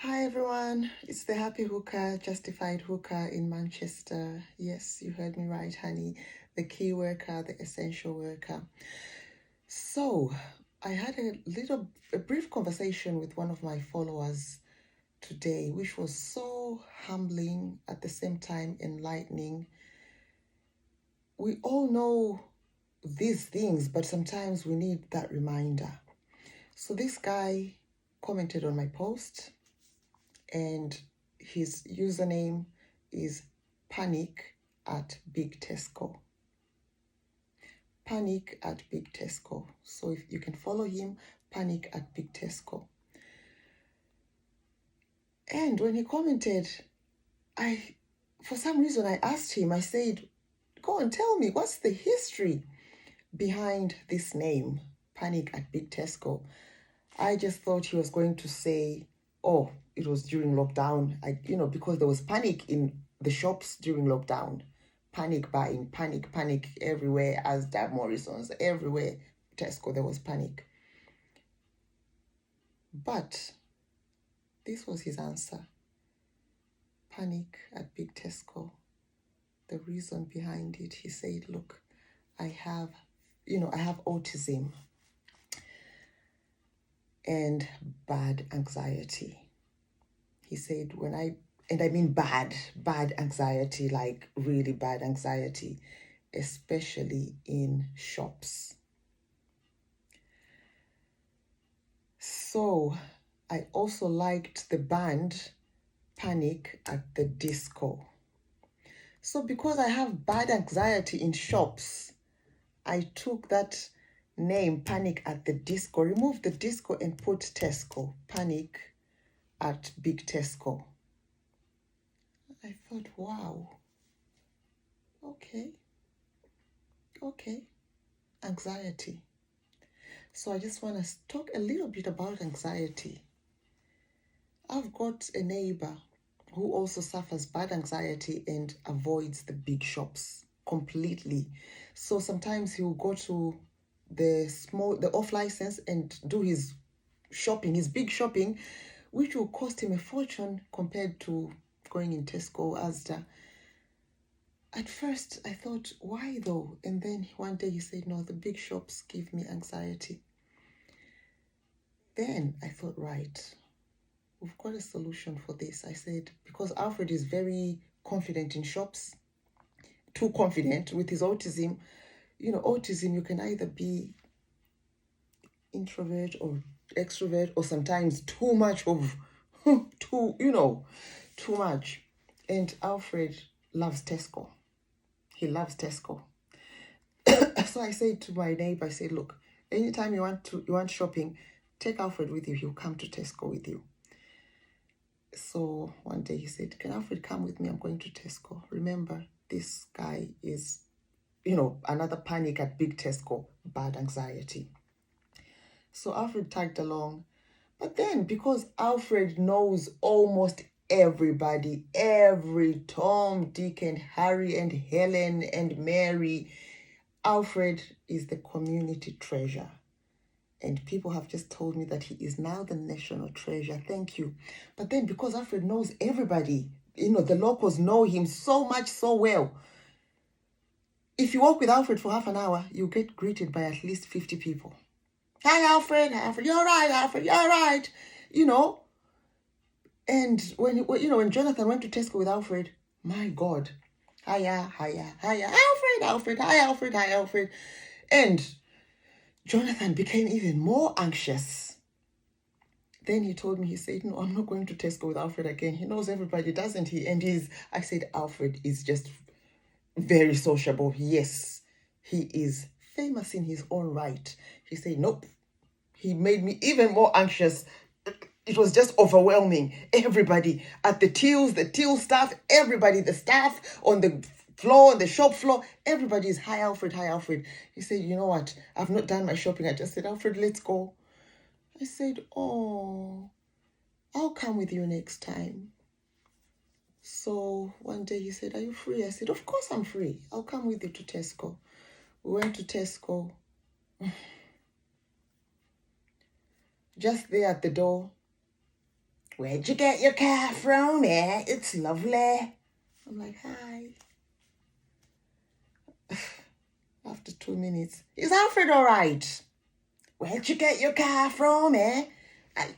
Hi everyone, it's the happy hooker, justified hooker in Manchester. Yes, you heard me right, honey. The key worker, the essential worker. So, I had a brief conversation with one of my followers today, which was so humbling, at the same time enlightening. We all know these things, but sometimes we need that reminder. So, this guy commented on my post, and his username is panic at Big Tesco. Panic at Big Tesco. So if you can follow him, panic at Big Tesco. And when he commented, for some reason I asked him, I said, go and tell me, what's the history behind this name, Panic at Big Tesco? I just thought he was going to say, oh, it was during lockdown. Because there was panic in the shops during lockdown. Panic buying, panic everywhere, as Morrison's, everywhere. Tesco, there was panic. But this was his answer. Panic at Big Tesco. The reason behind it, he said, look, I have autism and bad anxiety. He said, I mean bad anxiety, like really bad anxiety, especially in shops. So I also liked the band Panic at the Disco. So because I have bad anxiety in shops, I took that name, Panic at the Disco, removed the disco and put Tesco, Panic at Big Tesco. I thought, wow, okay, anxiety. So I just want to talk a little bit about anxiety. I've got a neighbor who also suffers bad anxiety and avoids the big shops completely. So sometimes he'll go to the off license and do his shopping, his big shopping, which will cost him a fortune compared to going in Tesco, Asda. At first, I thought, why though? And then one day he said, no, the big shops give me anxiety. Then I thought, right, we've got a solution for this. I said, because Alfred is very confident in shops, too confident with his autism. Autism, you can either be introvert or extrovert, or sometimes too much of, too much. And Alfred loves Tesco. He loves Tesco. So I said to my neighbor, I said, look, anytime you want shopping, take Alfred with you. He'll come to Tesco with you. So one day he said, can Alfred come with me? I'm going to Tesco. Remember, this guy is, another Panic at Big Tesco, bad anxiety. So Alfred tagged along. But then, because Alfred knows almost everybody, every Tom, Dick, and Harry, and Helen, and Mary, Alfred is the community treasure. And people have just told me that he is now the national treasure. Thank you. But then, because Alfred knows everybody, the locals know him so much, so well. If you walk with Alfred for half an hour, you get greeted by at least 50 people. Hi, Alfred. Alfred, you're right. Alfred, you're right. And when Jonathan went to Tesco with Alfred, my God, hiya, Alfred, hi, Alfred. And Jonathan became even more anxious. Then he told me, he said, no, I'm not going to Tesco with Alfred again. He knows everybody, doesn't he? And I said, Alfred is just very sociable. Yes, he is famous in his own right. He said, nope. He made me even more anxious. It was just overwhelming. Everybody at the till staff, everybody, the staff on the floor, on the shop floor, everybody is, hi, Alfred, hi, Alfred. He said, you know what? I've not done my shopping. I just said, Alfred, let's go. I said, oh, I'll come with you next time. So one day he said, are you free? I said, of course I'm free. I'll come with you to Tesco. We went to Tesco. Just there at the door, Where'd you get your car from, eh? It's lovely. I'm like, hi. After 2 minutes, is Alfred all right? Where'd you get your car from, eh?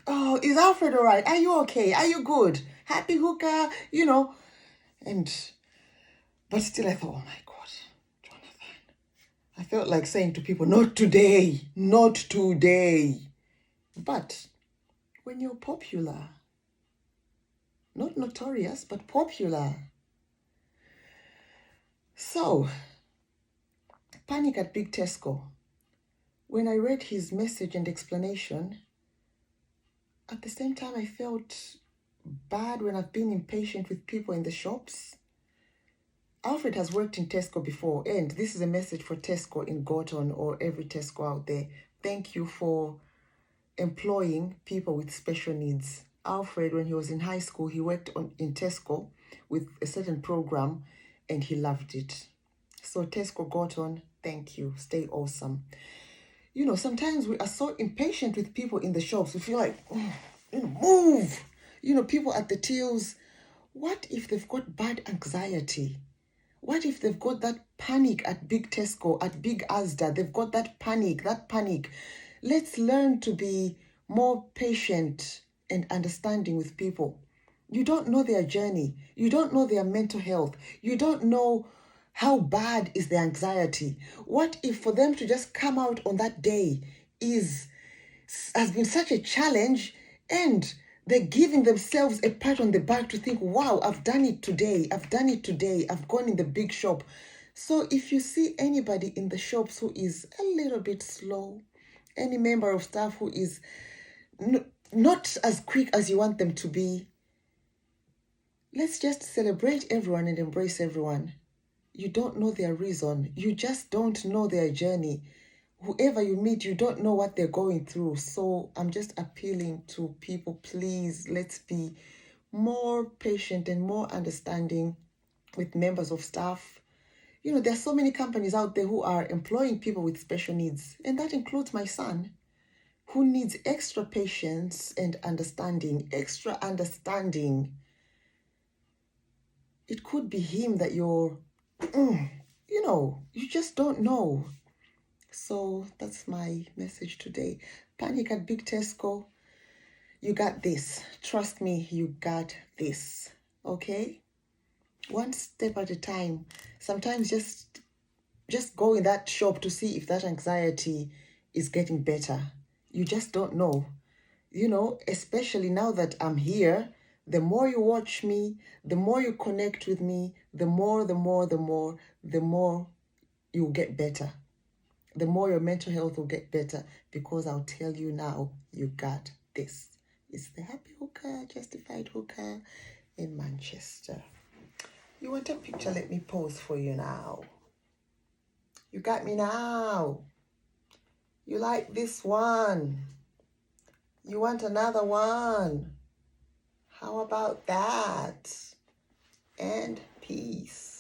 Oh, is Alfred all right? Are you okay? Are you good? Happy hooker, And, but still I thought, oh my God, Jonathan. I felt like saying to people, not today, not today. But when you're popular, not notorious, but popular. So, panic at Big Tesco. When I read his message and explanation, at the same time, I felt bad when I've been impatient with people in the shops. Alfred has worked in Tesco before, and this is a message for Tesco in Gorton or every Tesco out there. Thank you for employing people with special needs. Alfred, when he was in high school, he worked in Tesco with a certain program, and he loved it. So Tesco Gorton, thank you. Stay awesome. Sometimes we are so impatient with people in the shops. We feel like, move. People at the tills, what if they've got bad anxiety? What if they've got that panic at Big Tesco, at Big Asda? They've got that panic. Let's learn to be more patient and understanding with people. You don't know their journey. You don't know their mental health. You don't know how bad is the anxiety. What if for them to just come out on that day has been such a challenge, and they're giving themselves a pat on the back to think, wow, I've done it today. I've gone in the big shop. So if you see anybody in the shops who is a little bit slow, any member of staff who is not as quick as you want them to be, let's just celebrate everyone and embrace everyone. You don't know their reason. You just don't know their journey. Whoever you meet, you don't know what they're going through. So I'm just appealing to people, please, let's be more patient and more understanding with members of staff. There's so many companies out there who are employing people with special needs, and that includes my son, who needs extra patience and understanding, It could be him that you just don't know. So that's my message today. Panic at Big Tesco. You got this. Trust me, you got this. Okay? One step at a time. Sometimes just go in that shop to see if that anxiety is getting better. You just don't know. Especially now that I'm here, the more you watch me, the more you connect with me, the more you'll get better. The more your mental health will get better, because I'll tell you now, you got this. It's the Happy Hooker, Justified Hooker in Manchester. You want a picture? Let me pose for you now. You got me now. You like this one? You want another one? How about that? And peace.